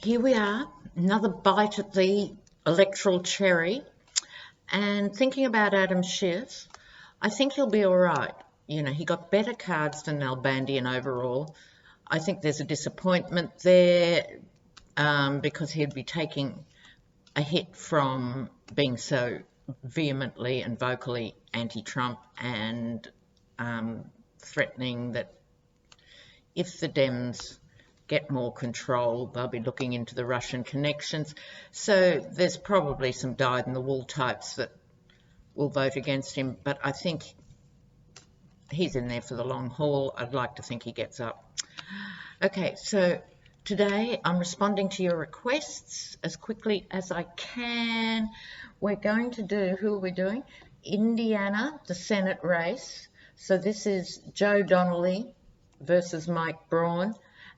Here we are, another bite at the electoral cherry, and thinking about Adam Schiff, I think he'll be all right. You know, he got better cards than Nalbandian overall. I think there's a disappointment there because he'd be taking a hit from being so vehemently and vocally anti-Trump and threatening that if the Dems get more control, they'll be looking into the Russian connections. So there's probably some dyed-in-the-wool types that will vote against him, but I think he's in there for the long haul. I'd like to think he gets up. Okay, so today I'm responding to your requests as quickly as I can. We're going to do, who are we doing? Indiana, the Senate race. So this is Joe Donnelly versus Mike Braun.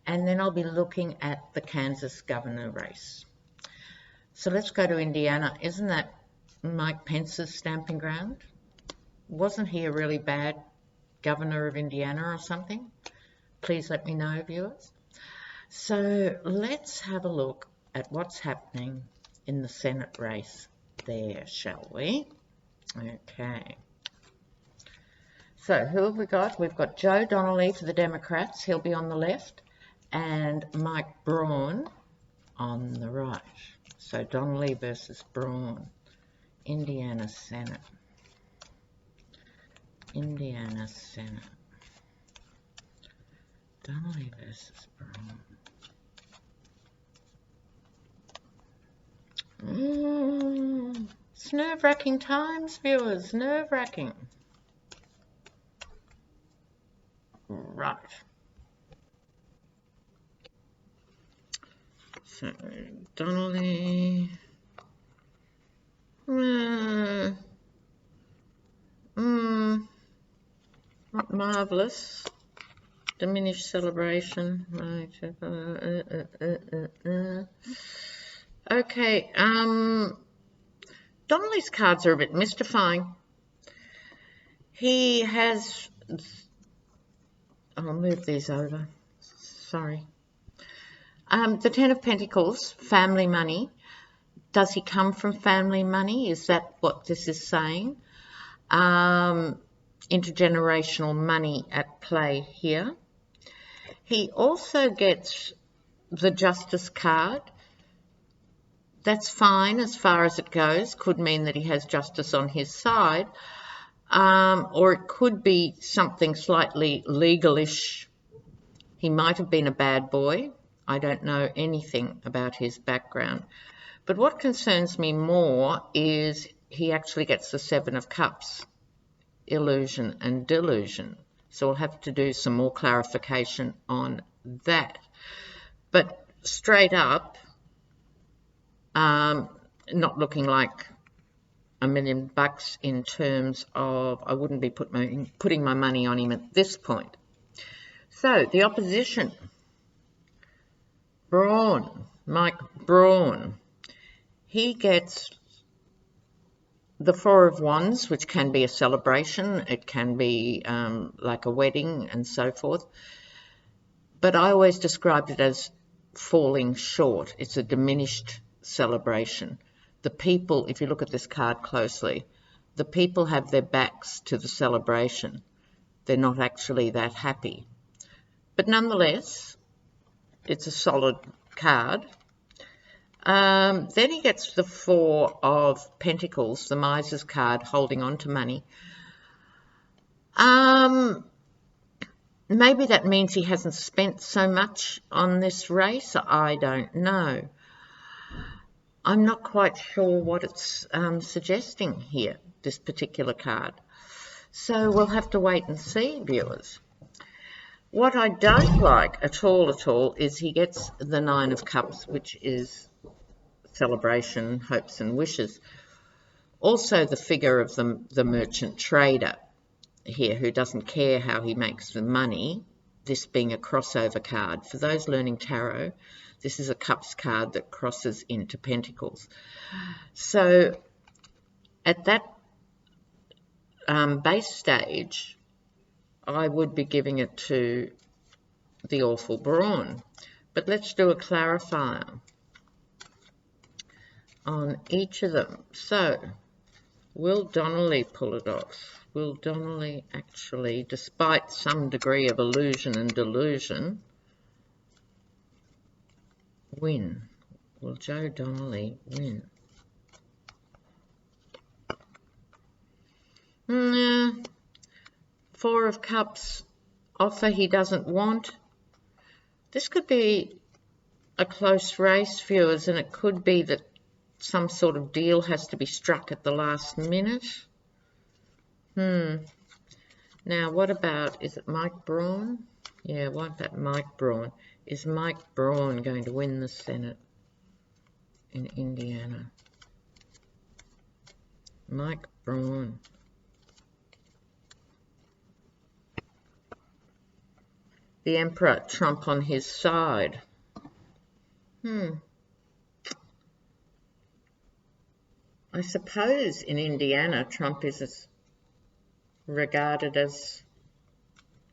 And then I'll be looking at the Kansas governor race. So let's go to Indiana. Isn't that Mike Pence's stamping ground? Wasn't he a really bad governor of Indiana or something? Please let me know, viewers. So let's have a look at what's happening in the Senate race there, shall we? Okay. So who have we got? We've got Joe Donnelly for the Democrats. He'll be on the left. And Mike Braun on the right. So Donnelly versus Braun. Indiana Senate. Indiana Senate. Donnelly versus Braun. It's nerve-wracking times, viewers. Nerve-wracking. Right. So, Donnelly, not marvellous, diminished celebration, okay, Donnelly's cards are a bit mystifying. He has, I'll move these over, sorry. The Ten of Pentacles, family money. Does he come from family money? Is that what this is saying? Intergenerational money at play here. He also gets the Justice card. That's fine as far as it goes. Could mean that he has justice on his side. Or it could be something slightly legalish. He might have been a bad boy. I don't know anything about his background. But what concerns me more is he actually gets the Seven of Cups, illusion and delusion. So we'll have to do some more clarification on that. But straight up, not looking like $1 million in terms of I wouldn't be putting my money on him at this point. So the opposition. Braun, Mike Braun, he gets the Four of Wands, which can be a celebration, it can be like a wedding and so forth, but I always described it as falling short. It's a diminished celebration. The people, if you look at this card closely, the people have their backs to the celebration. They're not actually that happy. But nonetheless, it's a solid card. Then he gets the Four of Pentacles, the Miser's card, holding on to money. Maybe that means he hasn't spent so much on this race. I don't know. I'm not quite sure what it's suggesting here, this particular card. So we'll have to wait and see, viewers. What I don't like at all, is he gets the Nine of Cups, which is celebration, hopes and wishes. Also the figure of the merchant trader here who doesn't care how he makes the money, this being a crossover card. For those learning tarot, this is a Cups card that crosses into Pentacles. So at that base stage, I would be giving it to the awful Braun. But let's do a clarifier. on each of them. So, will Donnelly pull it off? Will Donnelly actually, despite some degree of illusion and delusion, win? Will Joe Donnelly win? Four of Cups, offer he doesn't want. This could be a close race, viewers, and it could be that some sort of deal has to be struck at the last minute. Now, what about, is it Mike Braun? Yeah, what about Mike Braun? Is Mike Braun going to win the Senate in Indiana? Mike Braun. The Emperor, Trump on his side. I suppose in Indiana, Trump is regarded as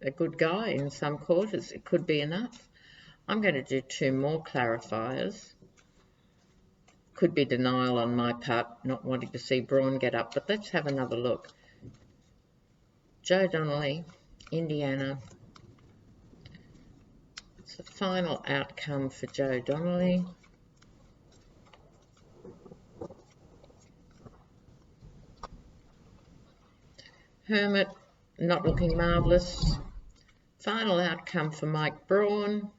a good guy in some quarters. It could be enough. I'm going to do two more clarifiers. Could be denial on my part, not wanting to see Braun get up, but let's have another look. Joe Donnelly, Indiana. It's the final outcome for Joe Donnelly. Hermit, not looking marvellous. Final outcome for Mike Braun.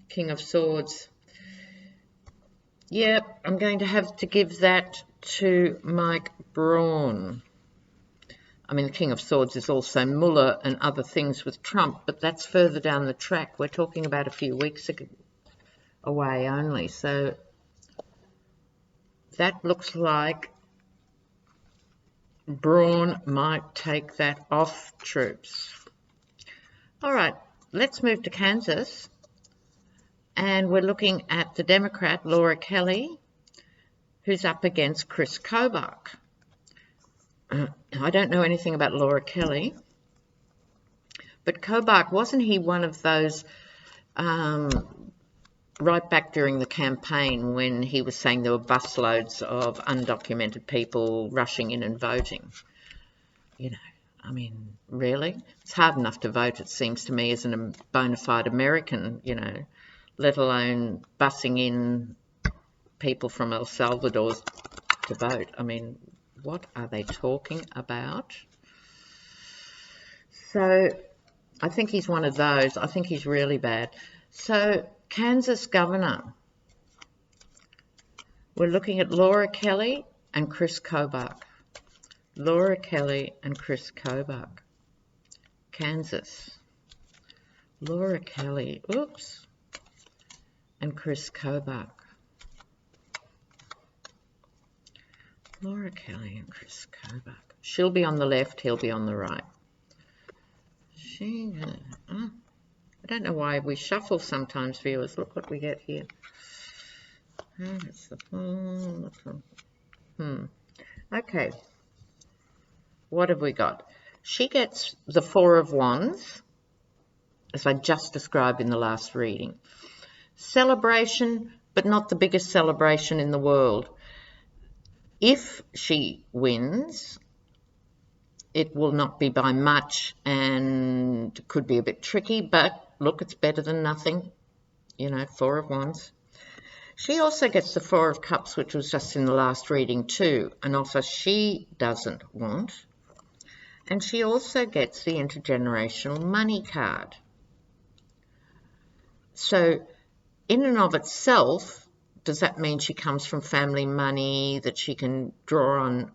King of Swords. Yep, I'm going to have to give that to Mike Braun. I mean, the King of Swords is also Mueller and other things with Trump, but that's further down the track. We're talking about a few weeks away only. So that looks like Braun might take that off, troops. All right, let's move to Kansas. And we're looking at the Democrat, Laura Kelly, who's up against Chris Kobach. I don't know anything about Laura Kelly, but Kobach, wasn't he one of those right back during the campaign when he was saying there were busloads of undocumented people rushing in and voting? You know, I mean, really? It's hard enough to vote, it seems to me, as a bona fide American, you know, let alone bussing in people from El Salvador to vote. I mean, what are they talking about? So I think he's one of those. I think he's really bad. So Kansas governor, we're looking at Laura Kelly and Chris Kobach. Laura Kelly and Chris Kobach. Kansas. Laura Kelly, oops, and Chris Kobach. Laura Kelly and Chris Kobach. She'll be on the left, he'll be on the right. I don't know why we shuffle sometimes, viewers. Look what we get here. Okay. What have we got? She gets the Four of Wands, as I just described in the last reading. Celebration, but not the biggest celebration in the world. If she wins, it will not be by much and could be a bit tricky, but look, it's better than nothing. You know, Four of Wands. She also gets the Four of Cups, which was just in the last reading too, an offer she doesn't want. And she also gets the intergenerational money card. So in and of itself, does that mean she comes from family money, that she can draw on,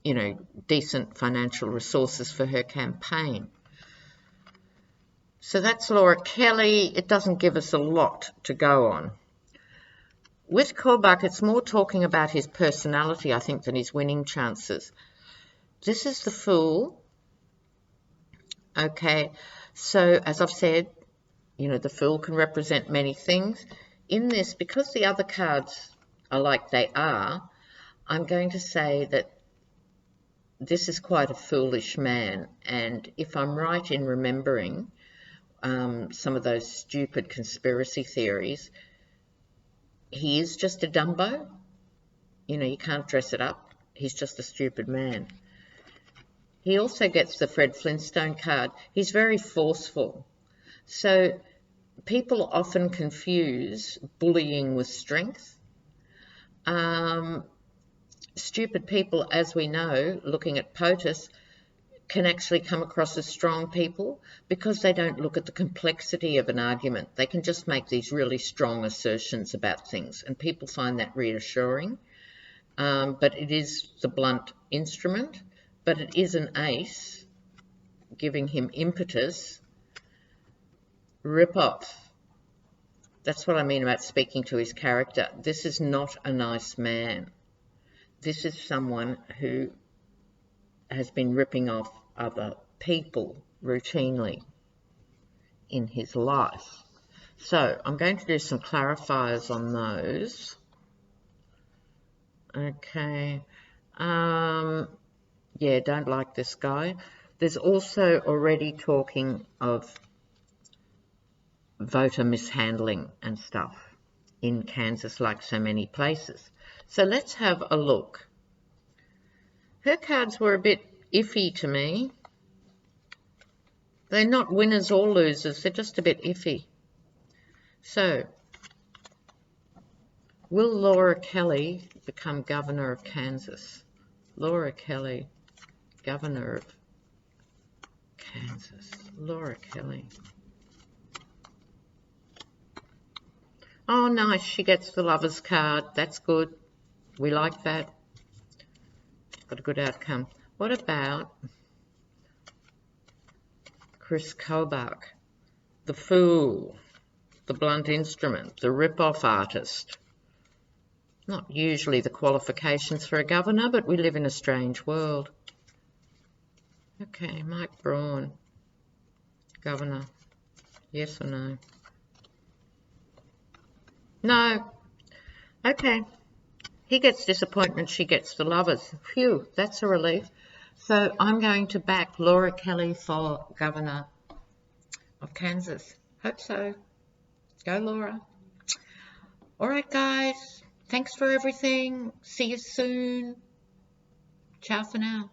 you know, decent financial resources for her campaign? So that's Laura Kelly. It doesn't give us a lot to go on. With Kobach, it's more talking about his personality, I think, than his winning chances. This is the Fool. Okay, so as I've said, you know, the Fool can represent many things. In this, because the other cards are like they are, I'm going to say that this is quite a foolish man. And if I'm right in remembering, some of those stupid conspiracy theories. He is just a Dumbo. You know, you can't dress it up. He's just a stupid man. He also gets the Fred Flintstone card. He's very forceful. So people often confuse bullying with strength. Stupid people, as we know, looking at POTUS, can actually come across as strong people because they don't look at the complexity of an argument. They can just make these really strong assertions about things, and people find that reassuring. But it is the blunt instrument, but it is an ace, giving him impetus. Rip off. That's what I mean about speaking to his character. This is not a nice man. This is someone who has been ripping off other people routinely in his life. So I'm going to do some clarifiers on those. Okay. Yeah, don't like this guy. There's also already talking of voter mishandling and stuff in Kansas, like so many places. So let's have a look. Her cards were a bit iffy to me. They're not winners or losers, they're just a bit iffy. So, will Laura Kelly become governor of Kansas? Laura Kelly, governor of Kansas. Laura Kelly. Oh, nice, she gets the Lover's card. That's good. We like that. Got a good outcome. What about Chris Kobach, the Fool, the Blunt Instrument, the rip-off artist? Not usually the qualifications for a governor, but we live in a strange world. Okay, Mike Braun, governor. Yes or no? No. Okay. He gets disappointment, she gets the Lovers. Phew, that's a relief. So I'm going to back Laura Kelly for governor of Kansas. Hope so. Go, Laura. All right, guys. Thanks for everything. See you soon. Ciao for now.